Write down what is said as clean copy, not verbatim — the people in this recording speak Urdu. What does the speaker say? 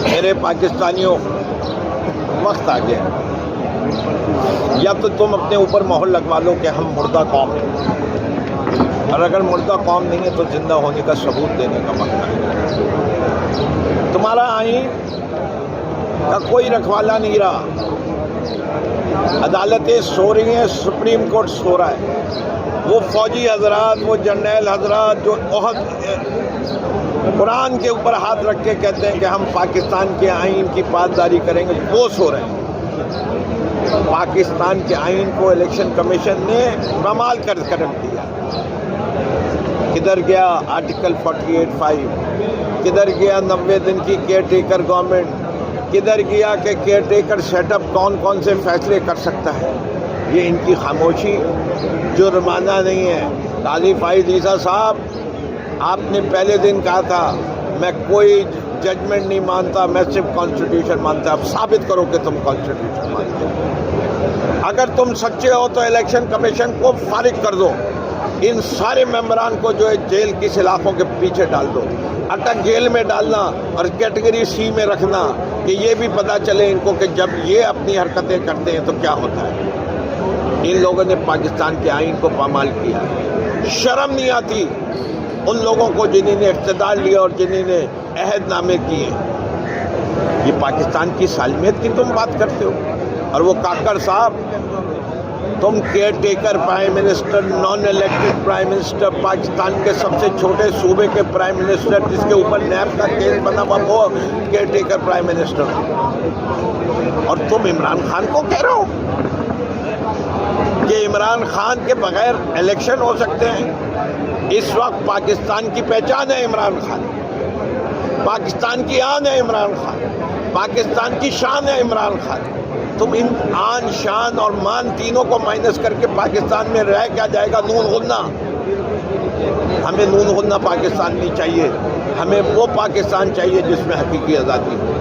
میرے پاکستانیوں، وقت آ گیا، یا تو تم اپنے اوپر مہر لگوا لو کہ ہم مردہ قوم ہیں، اور اگر مردہ قوم نہیں ہے تو زندہ ہونے کا ثبوت دینے کا وقت آ گیا۔ تمہارا آئین کا کوئی رکھوالا نہیں رہا، عدالتیں سو رہی ہیں، سپریم کورٹ سو رہا ہے۔ وہ فوجی حضرات، وہ جرنیل حضرات جو قرآن کے اوپر ہاتھ رکھ کے کہتے ہیں کہ ہم پاکستان کے آئین کی پاسداری کریں گے، وہ سو رہے ہیں۔ پاکستان کے آئین کو الیکشن کمیشن نے پامال کر رکھ دیا۔ کدھر گیا آرٹیکل 48(5)، کدھر گیا 90 دن کی کیئر ٹیکر گورنمنٹ، کدھر گیا کہ کیئر ٹیکر سیٹ اپ کون کون سے فیصلے کر سکتا ہے۔ یہ ان کی خاموشی جرمانہ نہیں ہے۔ قاضی فائز عیسیٰ صاحب، آپ نے پہلے دن کہا تھا میں کوئی ججمنٹ نہیں مانتا، میں صرف کانسٹیٹیوشن مانتا۔ اب ثابت کرو کہ تم کانسٹیٹیوشن مانتے ہو۔ اگر تم سچے ہو تو الیکشن کمیشن کو فارغ کر دو، ان سارے ممبران کو جو ہے جیل کی سلاخوں کے پیچھے ڈال دو، اٹک جیل میں ڈالنا اور کیٹیگری سی میں رکھنا کہ یہ بھی پتہ چلے ان کو کہ جب یہ اپنی حرکتیں کرتے ہیں تو کیا ہوتا ہے۔ ان لوگوں نے پاکستان کے آئین کو پامال کیا۔ شرم نہیں آتی ان لوگوں کو جنہوں نے اقتدار لیا اور جنہوں نے عہد نامے کیے۔ یہ پاکستان کی سالمیت کی تم بات کرتے ہو، اور وہ کاکڑ صاحب، تم care taker prime minister, naan elected prime minister, Pakistan کے سب سے چھوٹے صوبے کے پرائم منسٹر جس کے اوپر نیب کا کیس بنا ہوا، وہ کیئر ٹیکر پرائم منسٹر، اور تم عمران خان کو کہہ رہے ہو کہ عمران خان کے بغیر الیکشن ہو سکتے ہیں۔ اس وقت پاکستان کی پہچان ہے عمران خان، پاکستان کی آن ہے عمران خان، پاکستان کی شان ہے عمران خان۔ تم ان آن، شان اور مان تینوں کو مائنس کر کے پاکستان میں رہ کیا جائے گا؟ نون غنہ۔ ہمیں نون غنہ پاکستان نہیں چاہیے، ہمیں وہ پاکستان چاہیے جس میں حقیقی آزادی ہو۔